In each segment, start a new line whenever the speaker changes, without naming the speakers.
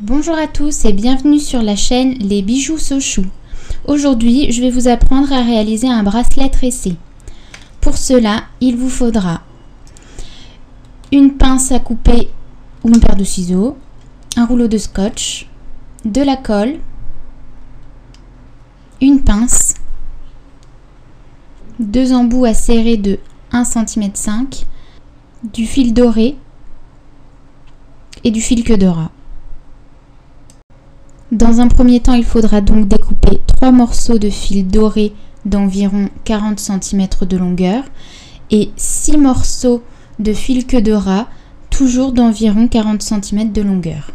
Bonjour à tous et bienvenue sur la chaîne Les Bijoux Sochou. Aujourd'hui, je vais vous apprendre à réaliser un bracelet tressé. Pour cela, il vous faudra une pince à couper ou une paire de ciseaux, un rouleau de scotch, de la colle, une pince, deux embouts à serrer de 1,5 cm, du fil doré et du fil queue de rat. Dans un premier temps, il faudra donc découper 3 morceaux de fil doré d'environ 40 cm de longueur et 6 morceaux de fil queue de rat, toujours d'environ 40 cm de longueur.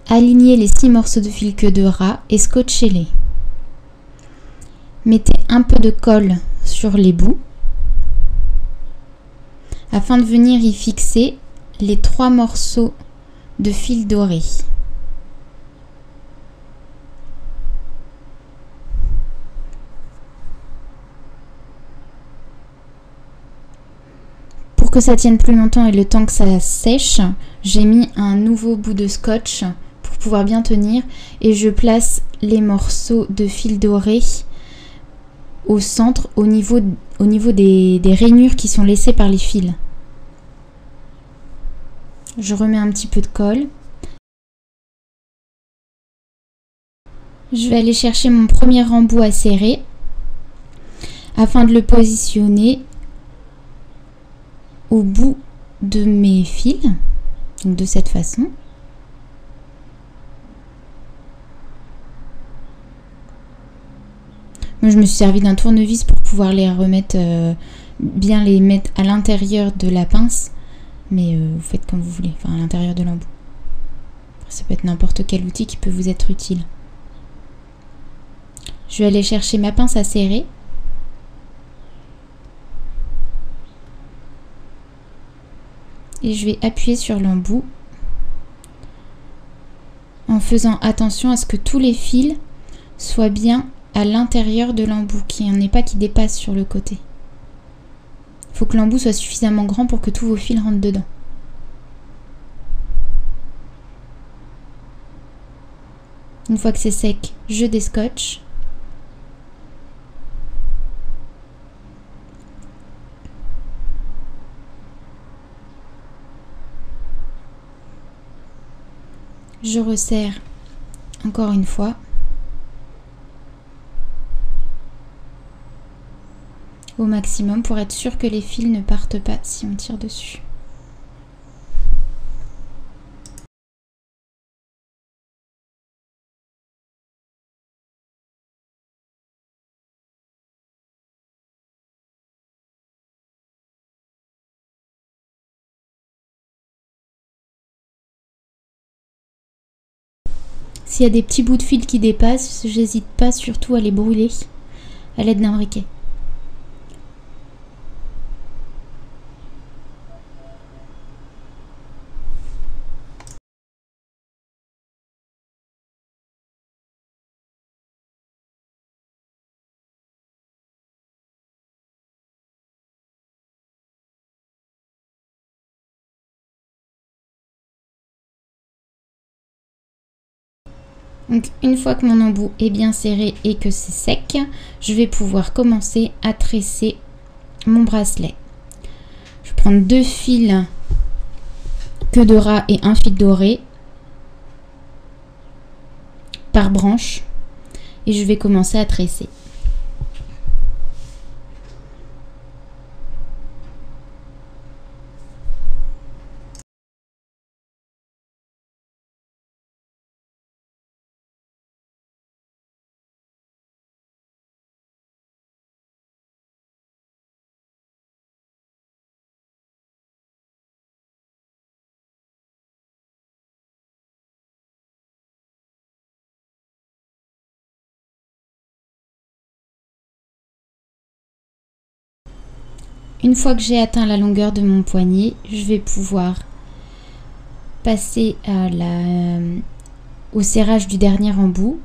Alignez les 6 morceaux de fil queue de rat et scotchez-les. Mettez un peu de colle sur les bouts afin de venir y fixer les 3 morceaux de fil doré. Pour que ça tienne plus longtemps et le temps que ça sèche, j'ai mis un nouveau bout de scotch pour pouvoir bien tenir et je place les morceaux de fil doré au centre, au niveau des rainures qui sont laissées par les fils. Je remets un petit peu de colle. Je vais aller chercher mon premier embout à serrer afin de le positionner au bout de mes fils, donc de cette façon. Moi, je me suis servi d'un tournevis pour pouvoir les remettre, bien les mettre à l'intérieur de la pince, mais vous faites comme vous voulez, enfin à l'intérieur de l'embout. Ça peut être n'importe quel outil qui peut vous être utile. Je vais aller chercher ma pince à serrer. Et je vais appuyer sur l'embout en faisant attention à ce que tous les fils soient bien à l'intérieur de l'embout, qu'il n'y en ait pas qui dépassent sur le côté. Il faut que l'embout soit suffisamment grand pour que tous vos fils rentrent dedans. Une fois que c'est sec, je déscotche. Je resserre encore une fois au maximum pour être sûr que les fils ne partent pas si on tire dessus. S'il y a des petits bouts de fil qui dépassent, j'hésite pas surtout à les brûler à l'aide d'un briquet. Donc une fois que mon embout est bien serré et que c'est sec, je vais pouvoir commencer à tresser mon bracelet. Je vais prendre 2 fils queue de rat et un fil doré par branche et je vais commencer à tresser. Une fois que j'ai atteint la longueur de mon poignet, je vais pouvoir passer au serrage du dernier embout.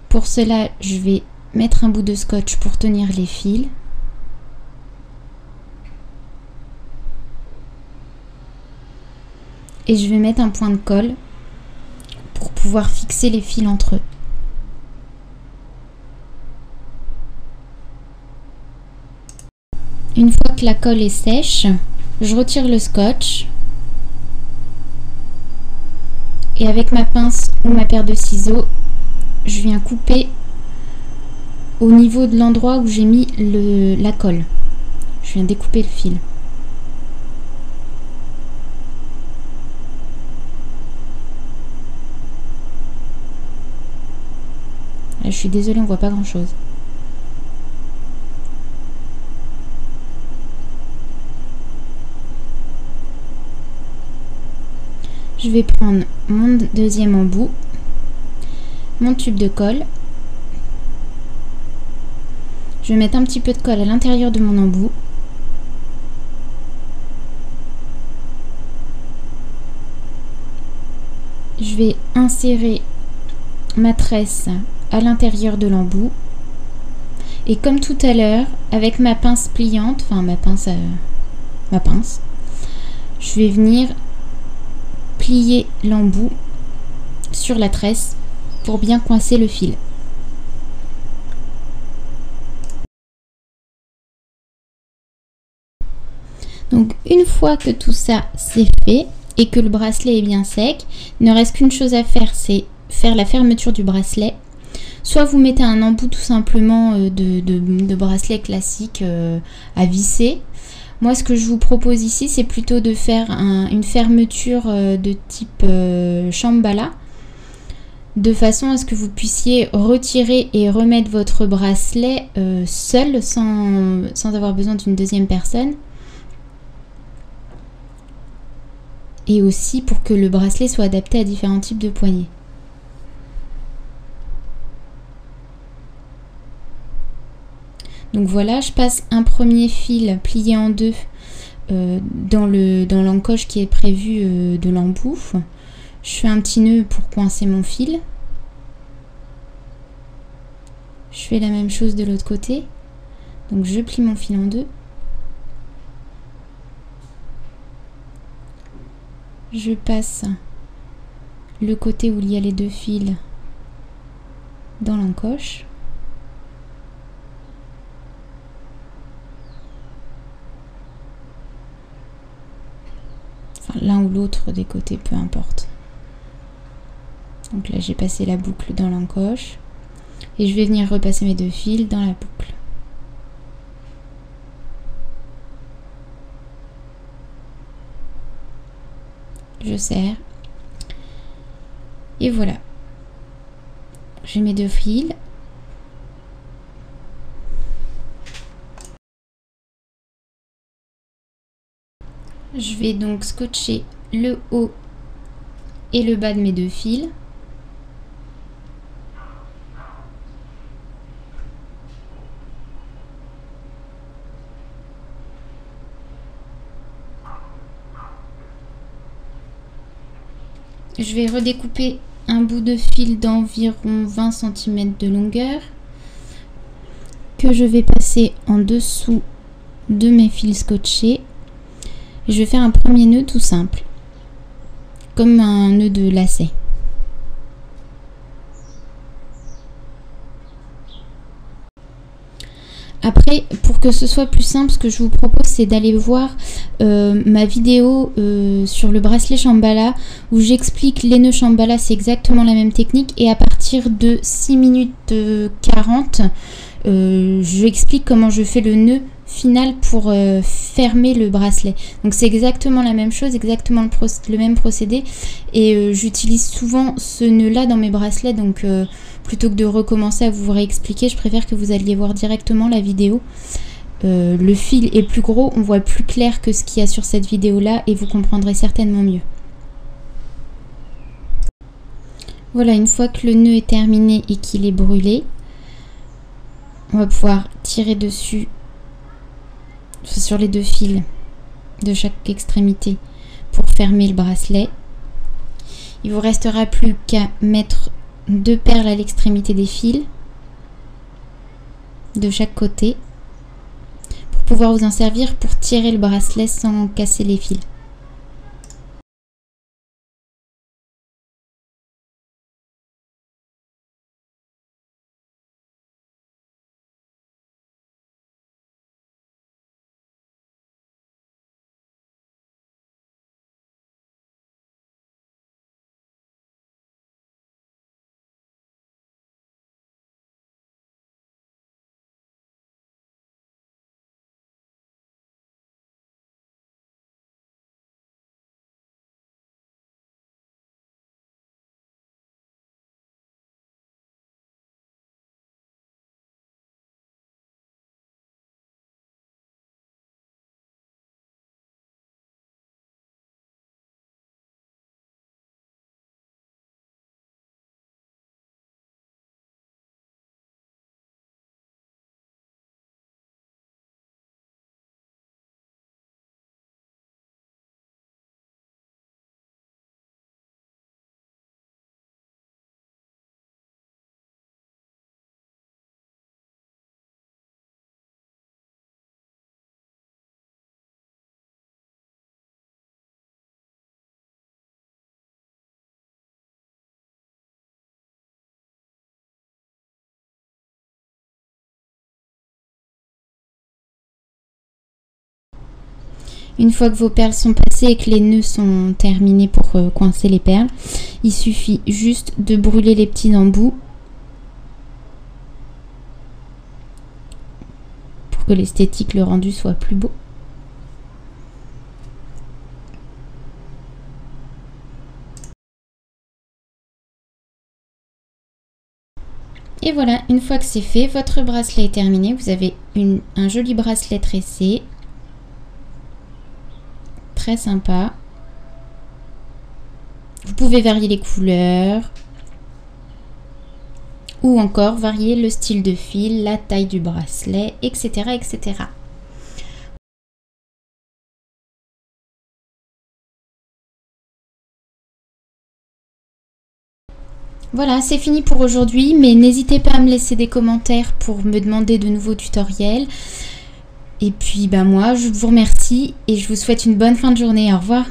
Pour cela, je vais mettre un bout de scotch pour tenir les fils. et je vais mettre un point de colle pour pouvoir fixer les fils entre eux. Une fois que la colle est sèche, je retire le scotch et avec ma pince ou ma paire de ciseaux, je viens couper au niveau de l'endroit où j'ai mis la colle. Je viens découper le fil. Là, je suis désolée, on voit pas grand chose. Je vais prendre mon deuxième embout, mon tube de colle. Je vais mettre un petit peu de colle à l'intérieur de mon embout. Je vais insérer ma tresse à l'intérieur de l'embout. Et comme tout à l'heure, avec ma pince pliante, enfin ma pince, je vais venir plier l'embout sur la tresse pour bien coincer le fil. Donc une fois que tout ça c'est fait et que le bracelet est bien sec, il ne reste qu'une chose à faire, c'est faire la fermeture du bracelet. Soit vous mettez un embout tout simplement de bracelet classique à visser. Moi, ce que je vous propose ici, c'est plutôt de faire une fermeture de type Shambhala, de façon à ce que vous puissiez retirer et remettre votre bracelet seul, sans avoir besoin d'une deuxième personne. Et aussi pour que le bracelet soit adapté à différents types de poignées. Donc voilà, je passe un premier fil plié en deux dans l'encoche qui est prévu de l'embout. Je fais un petit nœud pour coincer mon fil. Je fais la même chose de l'autre côté. Donc je plie mon fil en deux. Je passe le côté où il y a les deux fils dans l'encoche. Enfin, l'un ou l'autre des côtés, peu importe. Donc là, j'ai passé la boucle dans l'encoche. Et je vais venir repasser mes deux fils dans la boucle. Je serre. Et voilà. J'ai mes deux fils. Je vais donc scotcher le haut et le bas de mes deux fils. Je vais redécouper un bout de fil d'environ 20 cm de longueur que je vais passer en dessous de mes fils scotchés. Je vais faire un premier nœud tout simple, comme un nœud de lacet. Après, pour que ce soit plus simple, ce que je vous propose, c'est d'aller voir ma vidéo sur le bracelet Shambhala, où j'explique les nœuds Shambhala, c'est exactement la même technique. Et à partir de 6 minutes 40, je explique comment je fais le nœud final pour fermer le bracelet. Donc c'est exactement la même chose, exactement le même procédé. Et j'utilise souvent ce nœud là dans mes bracelets, donc plutôt que de recommencer à vous réexpliquer, je préfère que vous alliez voir directement la vidéo. Le fil est plus gros, on voit plus clair que ce qu'il y a sur cette vidéo là et vous comprendrez certainement mieux. Voilà, une fois que le nœud est terminé et qu'il est brûlé, on va pouvoir tirer dessus sur les deux fils de chaque extrémité pour fermer le bracelet. Il vous restera plus qu'à mettre deux perles à l'extrémité des fils de chaque côté pour pouvoir vous en servir pour tirer le bracelet sans casser les fils. Une fois que vos perles sont passées et que les nœuds sont terminés pour coincer les perles, il suffit juste de brûler les petits embouts pour que l'esthétique, le rendu soit plus beau. Et voilà, une fois que c'est fait, votre bracelet est terminé. Vous avez un joli bracelet tressé. Très sympa. Vous pouvez varier les couleurs. Ou encore varier le style de fil, la taille du bracelet, etc. etc. Voilà, c'est fini pour aujourd'hui, mais n'hésitez pas à me laisser des commentaires pour me demander de nouveaux tutoriels. Et puis moi, je vous remercie et je vous souhaite une bonne fin de journée. Au revoir.